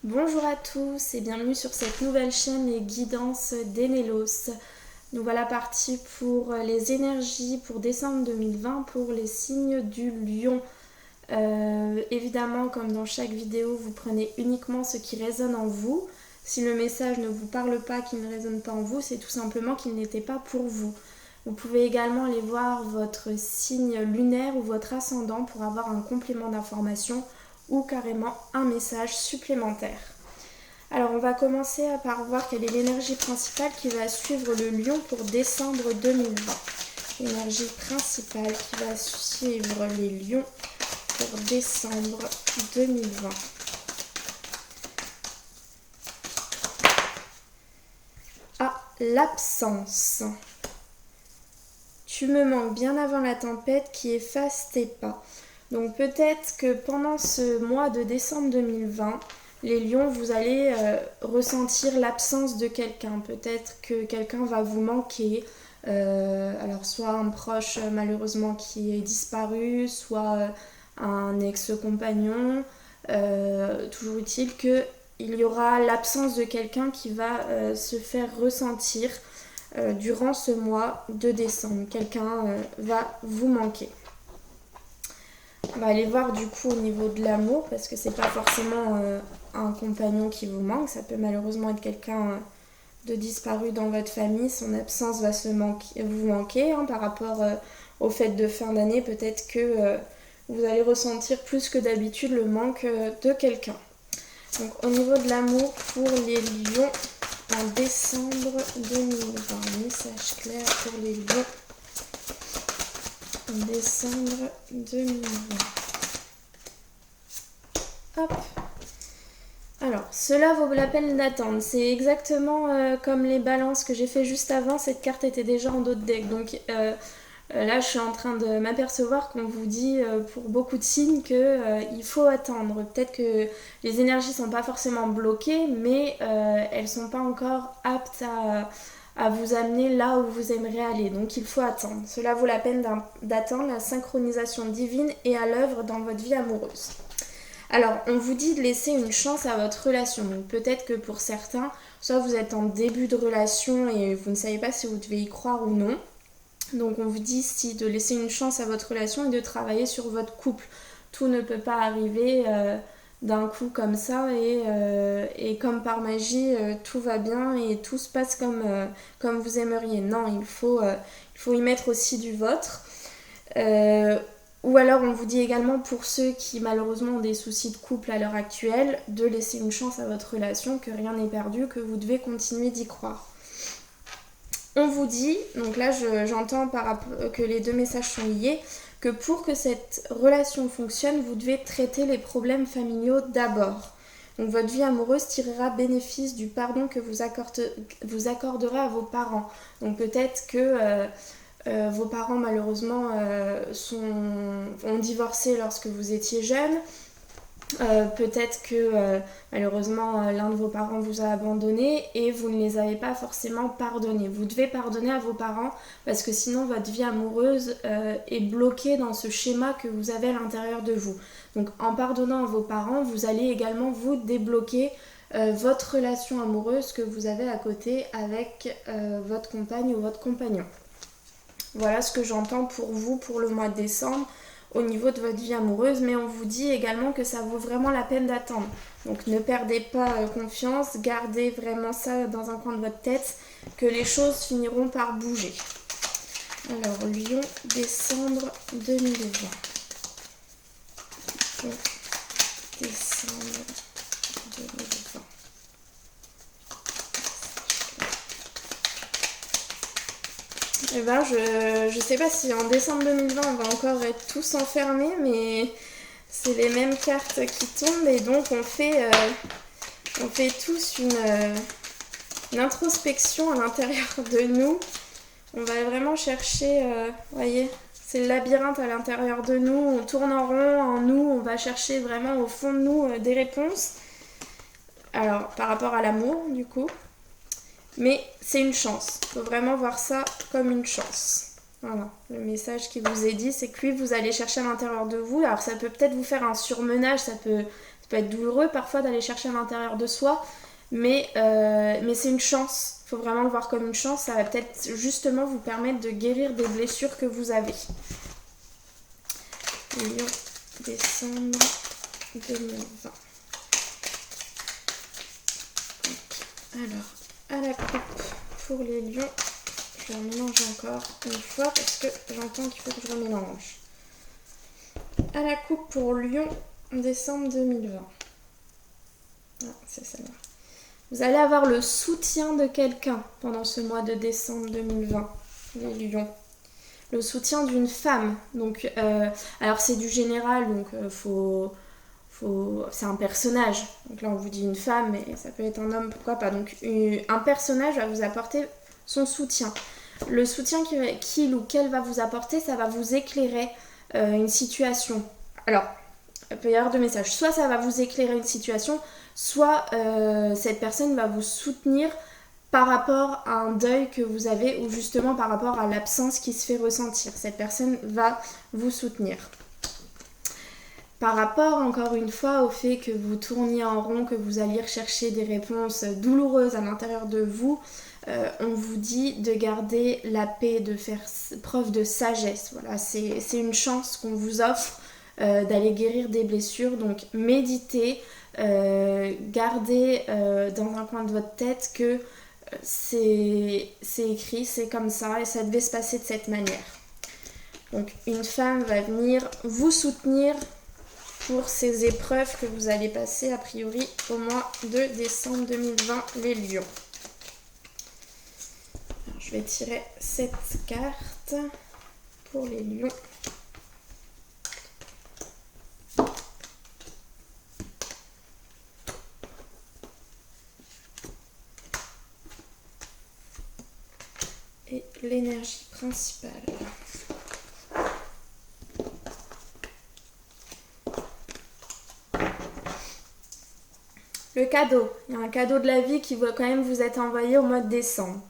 Bonjour à tous et bienvenue sur cette nouvelle chaîne Les Guidances d'Enelos. Nous voilà partis pour les énergies pour décembre 2020 pour les signes du lion. Évidemment, comme dans chaque vidéo, vous prenez uniquement ce qui résonne en vous. Si le message ne vous parle pas, qu'il ne résonne pas en vous, c'est tout simplement qu'il n'était pas pour vous. Vous pouvez également aller voir votre signe lunaire ou votre ascendant pour avoir un complément d'information ou carrément un message supplémentaire. Alors on va commencer par voir quelle est l'énergie principale qui va suivre le lion pour décembre 2020. L'énergie principale qui va suivre les lions pour décembre 2020. Ah, l'absence. Tu me manques bien avant la tempête qui efface tes pas. Donc peut-être que pendant ce mois de décembre 2020, les lions, vous allez ressentir l'absence de quelqu'un. Peut-être que quelqu'un va vous manquer. Alors soit un proche malheureusement qui est disparu, soit un ex-compagnon. Toujours est-il qu'il y aura l'absence de quelqu'un qui va se faire ressentir durant ce mois de décembre. Quelqu'un va vous manquer. On va aller voir du coup au niveau de l'amour, parce que c'est pas forcément un compagnon qui vous manque, ça peut malheureusement être quelqu'un de disparu dans votre famille. Son absence va vous manquer par rapport aux fêtes de fin d'année. Peut-être que vous allez ressentir plus que d'habitude le manque de quelqu'un. Donc au niveau de l'amour pour les lions en décembre 2020, message clair pour les lions en décembre 2020. Hop. Alors, cela vaut la peine d'attendre. C'est exactement comme les balances que j'ai fait juste avant. Cette carte était déjà en dos de deck. Donc là, je suis en train de m'apercevoir qu'on vous dit pour beaucoup de signes qu'il faut attendre. Peut-être que les énergies ne sont pas forcément bloquées, mais elles ne sont pas encore aptes à vous amener là où vous aimeriez aller. Donc il faut attendre. Cela vaut la peine d'attendre. La synchronisation divine est à l'œuvre dans votre vie amoureuse. Alors, on vous dit de laisser une chance à votre relation. Donc peut-être que pour certains, soit vous êtes en début de relation et vous ne savez pas si vous devez y croire ou non. Donc on vous dit ici de laisser une chance à votre relation et de travailler sur votre couple. Tout ne peut pas arriver d'un coup comme ça et comme par magie tout va bien et tout se passe comme vous aimeriez. Non, il faut y mettre aussi du vôtre. Ou alors on vous dit également pour ceux qui malheureusement ont des soucis de couple à l'heure actuelle de laisser une chance à votre relation, que rien n'est perdu, que vous devez continuer d'y croire. On vous dit, donc là j'entends que les deux messages sont liés, que pour que cette relation fonctionne, vous devez traiter les problèmes familiaux d'abord. Donc votre vie amoureuse tirera bénéfice du pardon que vous accorderez à vos parents. Donc peut-être que vos parents malheureusement ont divorcé lorsque vous étiez jeune. Peut-être que malheureusement l'un de vos parents vous a abandonné et vous ne les avez pas forcément pardonnés. Vous devez pardonner à vos parents parce que sinon votre vie amoureuse est bloquée dans ce schéma que vous avez à l'intérieur de vous. Donc en pardonnant à vos parents, vous allez également vous débloquer votre relation amoureuse que vous avez à côté avec votre compagne ou votre compagnon. Voilà ce que j'entends pour vous pour le mois de décembre au niveau de votre vie amoureuse, mais on vous dit également que ça vaut vraiment la peine d'attendre. Donc ne perdez pas confiance, gardez vraiment ça dans un coin de votre tête, que les choses finiront par bouger. Alors, Lion, décembre 2020. Décembre 2020. Eh ben, je sais pas si en décembre 2020 on va encore être tous enfermés, mais c'est les mêmes cartes qui tombent et donc on fait tous une introspection à l'intérieur de nous. On va vraiment chercher, voyez, c'est le labyrinthe à l'intérieur de nous, on tourne en rond en nous, on va chercher vraiment au fond de nous des réponses. Alors, par rapport à l'amour, du coup. Mais c'est une chance. Il faut vraiment voir ça comme une chance. Voilà, le message qui vous est dit, c'est que lui, vous allez chercher à l'intérieur de vous. Alors ça peut peut-être vous faire un surmenage, ça peut peut être douloureux parfois d'aller chercher à l'intérieur de soi, mais c'est une chance. Il faut vraiment le voir comme une chance. Ça va peut-être justement vous permettre de guérir des blessures que vous avez. Lion, décembre 2020. Alors, à la coupe pour les lions, je vais remélanger encore une fois parce que j'entends qu'il faut que je remélange. À la coupe pour lion, décembre 2020. Ah, c'est celle-là. Vous allez avoir le soutien de quelqu'un pendant ce mois de décembre 2020, les lions. Le soutien d'une femme. Donc, alors c'est du général, donc c'est un personnage. Donc là on vous dit une femme, mais ça peut être un homme, pourquoi pas. Donc un personnage va vous apporter son soutien. Le soutien qu'il ou qu'elle va vous apporter, ça va vous éclairer une situation. Alors, il peut y avoir deux messages. Soit ça va vous éclairer une situation, soit cette personne va vous soutenir par rapport à un deuil que vous avez ou justement par rapport à l'absence qui se fait ressentir. Cette personne va vous soutenir. Par rapport, encore une fois, au fait que vous tourniez en rond, que vous alliez rechercher des réponses douloureuses à l'intérieur de vous, on vous dit de garder la paix, de faire preuve de sagesse. Voilà, c'est une chance qu'on vous offre d'aller guérir des blessures. Donc méditez, gardez dans un coin de votre tête que c'est écrit, c'est comme ça et ça devait se passer de cette manière. Donc une femme va venir vous soutenir pour ces épreuves que vous allez passer a priori au mois de décembre 2020, les lions. Alors, je vais tirer cette carte pour les lions. Et l'énergie principale. Le cadeau. Il y a un cadeau de la vie qui va quand même vous être envoyé au mois de décembre.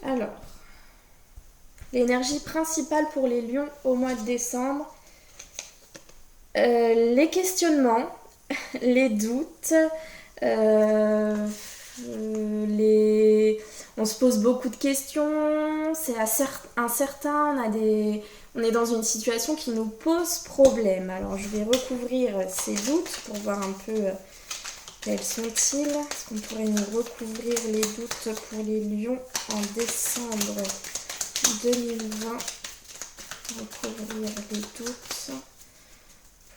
Alors, l'énergie principale pour les lions au mois de décembre. Les questionnements, les doutes, on se pose beaucoup de questions, c'est incertain, on est dans une situation qui nous pose problème. Alors je vais recouvrir ces doutes pour voir un peu quels sont-ils. Est-ce qu'on pourrait nous recouvrir les doutes pour les lions en décembre 2020? Recouvrir les doutes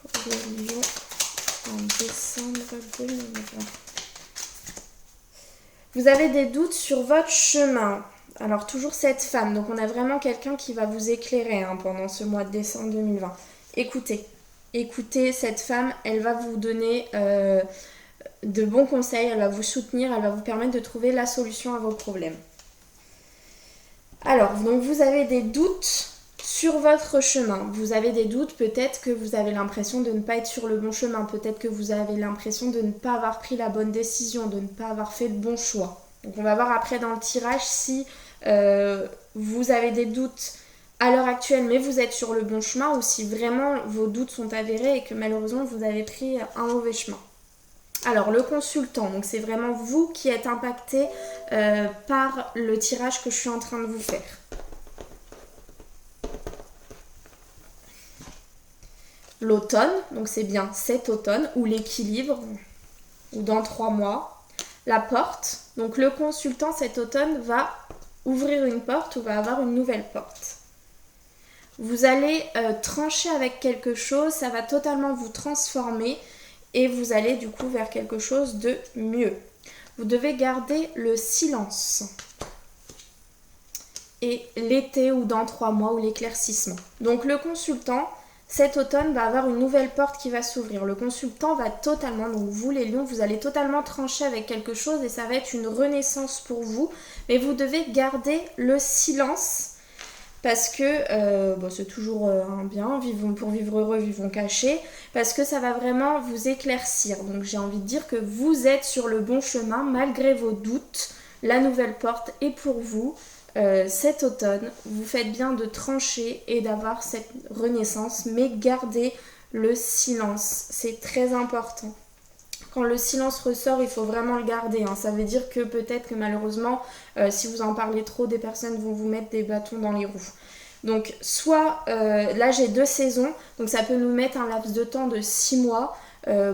pour les lions en décembre 2020. Vous avez des doutes sur votre chemin. Alors toujours cette femme, donc on a vraiment quelqu'un qui va vous éclairer pendant ce mois de décembre 2020. Écoutez cette femme, elle va vous donner de bons conseils, elle va vous soutenir, elle va vous permettre de trouver la solution à vos problèmes. Alors, donc vous avez des doutes sur votre chemin. Vous avez des doutes, peut-être que vous avez l'impression de ne pas être sur le bon chemin, peut-être que vous avez l'impression de ne pas avoir pris la bonne décision, de ne pas avoir fait le bon choix. Donc on va voir après dans le tirage si vous avez des doutes à l'heure actuelle mais vous êtes sur le bon chemin ou si vraiment vos doutes sont avérés et que malheureusement vous avez pris un mauvais chemin. Alors le consultant, donc c'est vraiment vous qui êtes impacté par le tirage que je suis en train de vous faire. L'automne, donc c'est bien cet automne, ou l'équilibre, ou dans 3 mois. La porte, donc le consultant cet automne va ouvrir une porte ou va avoir une nouvelle porte. Vous allez trancher avec quelque chose, ça va totalement vous transformer et vous allez du coup vers quelque chose de mieux. Vous devez garder le silence. Et l'été ou dans 3 mois ou l'éclaircissement. Donc le consultant, cet automne, va avoir une nouvelle porte qui va s'ouvrir. Le consultant va totalement, donc vous les lions, vous allez totalement trancher avec quelque chose et ça va être une renaissance pour vous. Mais vous devez garder le silence parce que c'est toujours bien, pour vivre heureux, vivons cachés, parce que ça va vraiment vous éclaircir. Donc j'ai envie de dire que vous êtes sur le bon chemin malgré vos doutes. La nouvelle porte est pour vous. cet automne, vous faites bien de trancher et d'avoir cette renaissance, mais gardez le silence, c'est très important. Quand le silence ressort, il faut vraiment le garder, hein. Ça veut dire que peut-être que malheureusement, si vous en parlez trop, des personnes vont vous mettre des bâtons dans les roues. Donc soit, là j'ai 2 saisons, donc ça peut nous mettre un laps de temps de 6 mois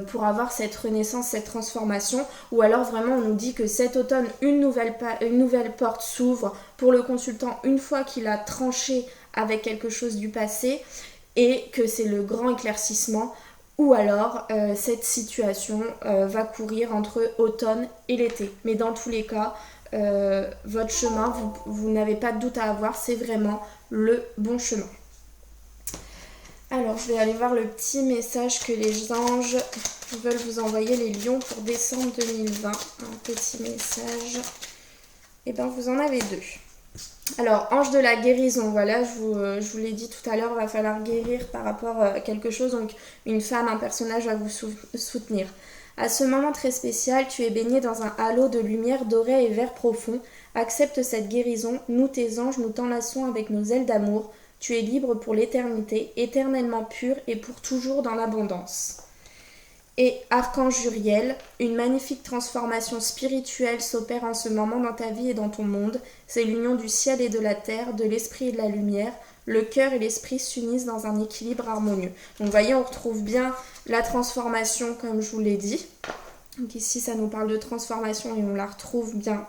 pour avoir cette renaissance, cette transformation, ou alors vraiment on nous dit que cet automne, une nouvelle porte s'ouvre pour le consultant une fois qu'il a tranché avec quelque chose du passé, et que c'est le grand éclaircissement, ou alors cette situation va courir entre automne et l'été. Mais dans tous les cas, votre chemin, vous n'avez pas de doute à avoir, c'est vraiment le bon chemin. Alors, je vais aller voir le petit message que les anges veulent vous envoyer, les lions, pour décembre 2020. Un petit message. Et bien, vous en avez 2. Alors, ange de la guérison, voilà, je vous l'ai dit tout à l'heure, va falloir guérir par rapport à quelque chose. Donc, une femme, un personnage va vous soutenir. À ce moment très spécial, tu es baigné dans un halo de lumière dorée et vert profond. Accepte cette guérison, nous tes anges, nous t'enlaçons avec nos ailes d'amour. Tu es libre pour l'éternité, éternellement pur et pour toujours dans l'abondance. Et Archange Uriel, une magnifique transformation spirituelle s'opère en ce moment dans ta vie et dans ton monde. C'est l'union du ciel et de la terre, de l'esprit et de la lumière. Le cœur et l'esprit s'unissent dans un équilibre harmonieux. Donc vous voyez, on retrouve bien la transformation comme je vous l'ai dit. Donc ici, ça nous parle de transformation et on la retrouve bien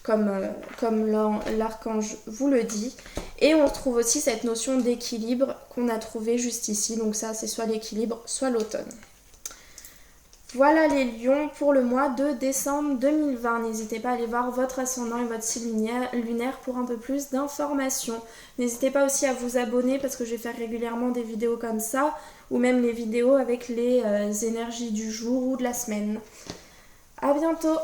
comme l'archange vous le dit. Et on retrouve aussi cette notion d'équilibre qu'on a trouvée juste ici. Donc ça, c'est soit l'équilibre, soit l'automne. Voilà les lions pour le mois de décembre 2020. N'hésitez pas à aller voir votre ascendant et votre signe lunaire pour un peu plus d'informations. N'hésitez pas aussi à vous abonner parce que je vais faire régulièrement des vidéos comme ça, ou même les vidéos avec les énergies du jour ou de la semaine. À bientôt!